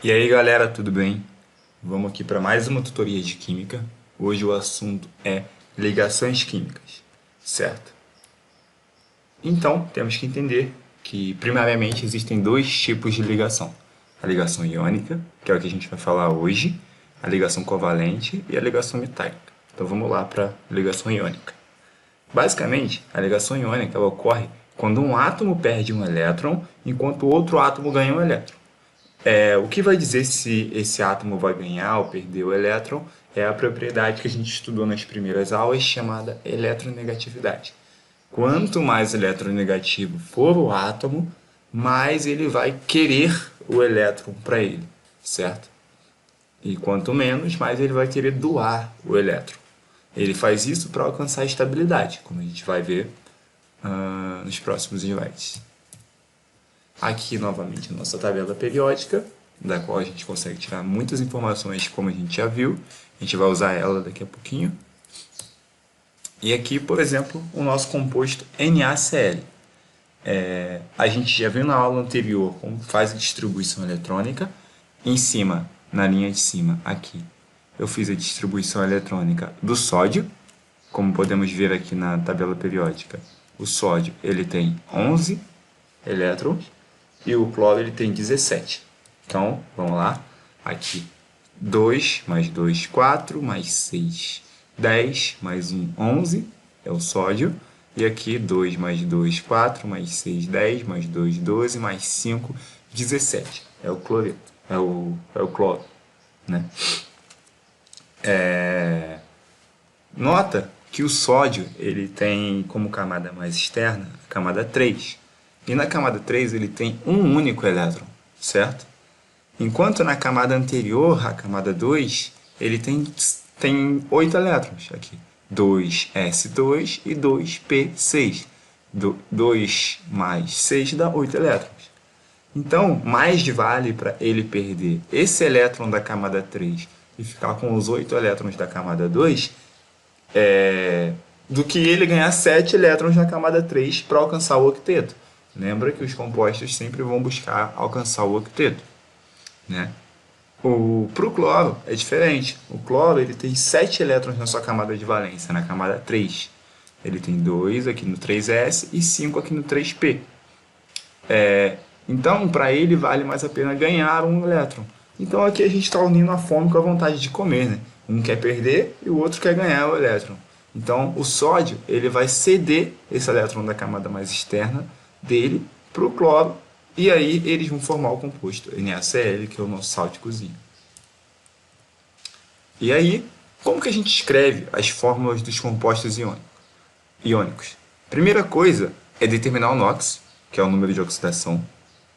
E aí galera, tudo bem? Vamos aqui para mais uma tutoria de Química. Hoje o assunto é ligações químicas, certo? Então, temos que entender que primariamente existem dois tipos de ligação. A ligação iônica, que é o que a gente vai falar hoje, a ligação covalente e a ligação metálica. Então vamos lá para a ligação iônica. Basicamente, a ligação iônica ela ocorre quando um átomo perde um elétron enquanto o outro átomo ganha um elétron. O que vai dizer se esse átomo vai ganhar ou perder o elétron é a propriedade que a gente estudou nas primeiras aulas, chamada eletronegatividade. Quanto mais eletronegativo for o átomo, mais ele vai querer o elétron para ele, certo? E quanto menos, mais ele vai querer doar o elétron. Ele faz isso para alcançar a estabilidade, como a gente vai ver nos próximos slides. Aqui, novamente, a nossa tabela periódica, da qual a gente consegue tirar muitas informações, como a gente já viu. A gente vai usar ela daqui a pouquinho. E aqui, por exemplo, o nosso composto NaCl. A gente já viu na aula anterior como faz a distribuição eletrônica. Em cima, na linha de cima, aqui, eu fiz a distribuição eletrônica do sódio. Como podemos ver aqui na tabela periódica, o sódio ele tem 11 elétrons e o cloro ele tem 17. Então, vamos lá. Aqui, 2 mais 2, 4, mais 6, 10, mais 1, 11, é o sódio. E aqui, 2 mais 2, 4, mais 6, 10, mais 2, 12, mais 5, 17. É o cloreto, é o cloro, né? Nota que o sódio ele tem como camada mais externa a camada 3. E na camada 3 ele tem um único elétron, certo? Enquanto na camada anterior, a camada 2, ele tem 8 elétrons aqui. 2s2 e 2p6. 2 mais 6 dá 8 elétrons. Então, mais vale para ele perder esse elétron da camada 3 e ficar com os 8 elétrons da camada 2 do que ele ganhar 7 elétrons na camada 3 para alcançar o octeto. Lembra que os compostos sempre vão buscar alcançar o octeto, né? Para o cloro é diferente. O cloro ele tem 7 elétrons na sua camada de valência, na camada 3. Ele tem 2 aqui no 3s e 5 aqui no 3p. Então, para ele vale mais a pena ganhar um elétron. Então aqui a gente está unindo a fome com a vontade de comer, né? Um quer perder e o outro quer ganhar o elétron. Então o sódio ele vai ceder esse elétron da camada mais externa dele para o cloro e aí eles vão formar o composto NaCl, que é o nosso sal de cozinha. E aí, como que a gente escreve as fórmulas dos compostos iônicos? Primeira coisa é determinar o NOx, que é o número de oxidação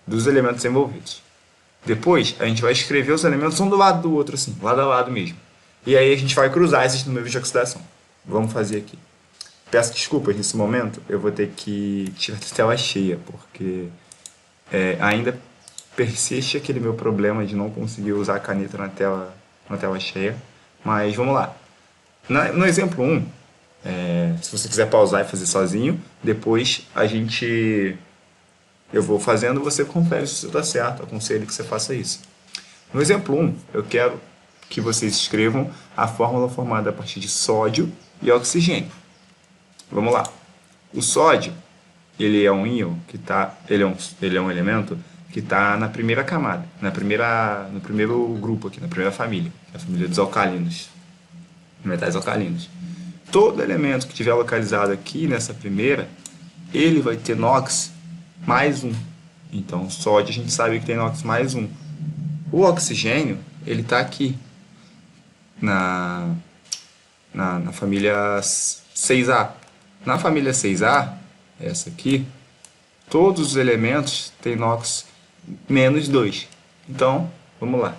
dos elementos envolvidos. Depois, a gente vai escrever os elementos um do lado do outro, assim, lado a lado mesmo. E aí a gente vai cruzar esses números de oxidação. Vamos fazer aqui. Peço desculpas nesse momento, eu vou ter que tirar a tela cheia, porque ainda persiste aquele meu problema de não conseguir usar a caneta na tela cheia. Mas vamos lá. No exemplo 1, se você quiser pausar e fazer sozinho, depois eu vou fazendo, você confere se está certo, aconselho que você faça isso. No exemplo 1, eu quero que vocês escrevam a fórmula formada a partir de sódio e oxigênio. Vamos lá. O sódio, ele é um íon ele é um elemento que está na primeira camada, no primeiro grupo aqui, na primeira família, que é a família dos alcalinos, metais alcalinos. Todo elemento que estiver localizado aqui nessa primeira, ele vai ter NOx mais 1. Então, o sódio a gente sabe que tem NOx mais 1. O oxigênio, ele está aqui, na família 6A. Na família 6A, essa aqui, todos os elementos têm NOx menos 2. Então, vamos lá.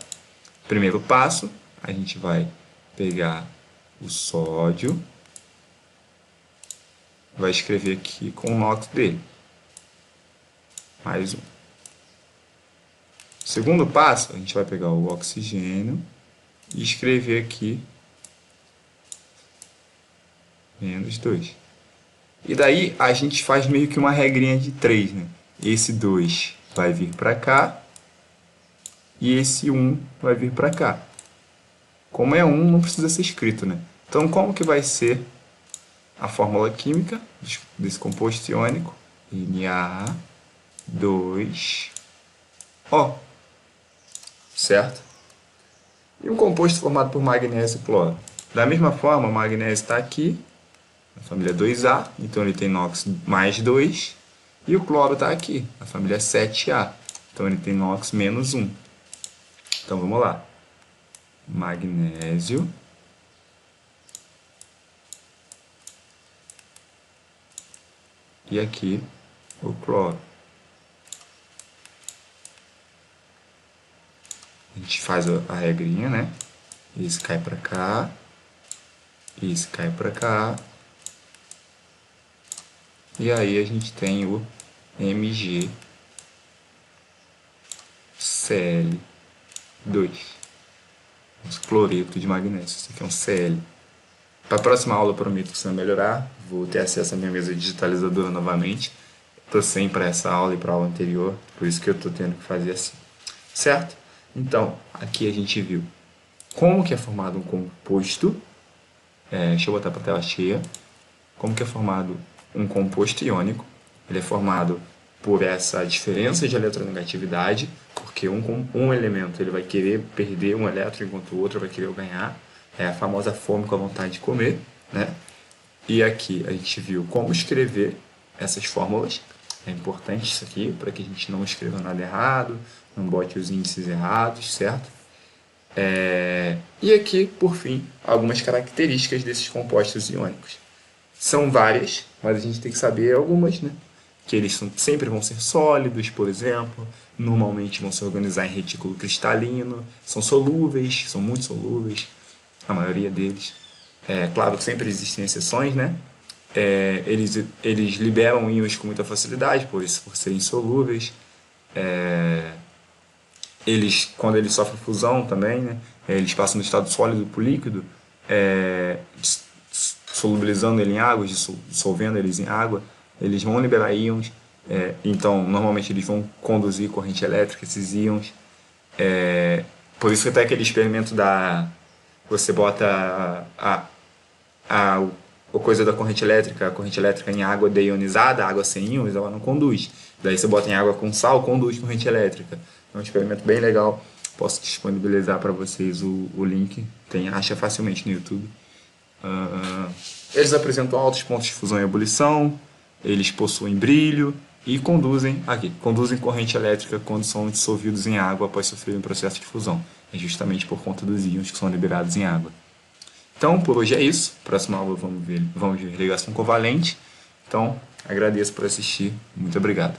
Primeiro passo, a gente vai pegar o sódio, vai escrever aqui com o NOx dele. Mais 1. Segundo passo, a gente vai pegar o oxigênio e escrever aqui menos 2. E daí a gente faz meio que uma regrinha de 3, né? Esse 2 vai vir para cá e esse 1 vai vir para cá. Como é 1, não precisa ser escrito, né? Então, como que vai ser a fórmula química desse composto iônico? Na2O, certo? E um composto formado por magnésio e cloro. Da mesma forma, o magnésio está aqui, na família 2A, então ele tem NOx mais 2, e o cloro está aqui, na família 7A, então ele tem NOx menos 1. Então vamos lá. Magnésio e aqui o cloro. A gente faz a regrinha, né? Esse cai para cá, esse cai para cá, e aí a gente tem o MgCl2, cloreto de magnésio. Isso aqui é um Cl. Para a próxima aula eu prometo que você vai melhorar. Vou ter acesso à minha mesa digitalizadora novamente. Estou sem para essa aula e para a aula anterior, por isso que eu estou tendo que fazer assim. Certo? Então, aqui a gente viu como que é formado um composto. Deixa eu botar para a tela cheia. Como que é formado um composto iônico. Ele é formado por essa diferença de eletronegatividade, porque um elemento ele vai querer perder um elétron enquanto o outro vai querer ganhar. É a famosa fome com a vontade de comer, né? E aqui a gente viu como escrever essas fórmulas. É importante isso aqui para que a gente não escreva nada errado, não bote os índices errados, certo? E aqui, por fim, algumas características desses compostos iônicos. São várias, mas a gente tem que saber algumas, né? Que eles sempre vão ser sólidos, por exemplo, normalmente vão se organizar em retículo cristalino, são solúveis, são muito solúveis, a maioria deles. Claro que sempre existem exceções, né? Eles liberam íons com muita facilidade, por serem solúveis. Quando eles sofrem fusão também, né? Eles passam do estado sólido para o líquido, solubilizando ele em água, dissolvendo eles em água, eles vão liberar íons, então normalmente eles vão conduzir corrente elétrica, esses íons. Por isso que até aquele experimento você bota a coisa da corrente elétrica, a corrente elétrica em água deionizada, água sem íons, ela não conduz. Daí você bota em água com sal, conduz corrente elétrica. É um experimento bem legal, posso disponibilizar para vocês o link, acha facilmente no YouTube. Eles apresentam altos pontos de fusão e ebulição, eles possuem brilho e conduzem corrente elétrica quando são dissolvidos em água após sofrerem um processo de fusão. É justamente por conta dos íons que são liberados em água. Então, por hoje é isso. Próxima aula vamos ver ligação covalente. Então, agradeço por assistir. Muito obrigado.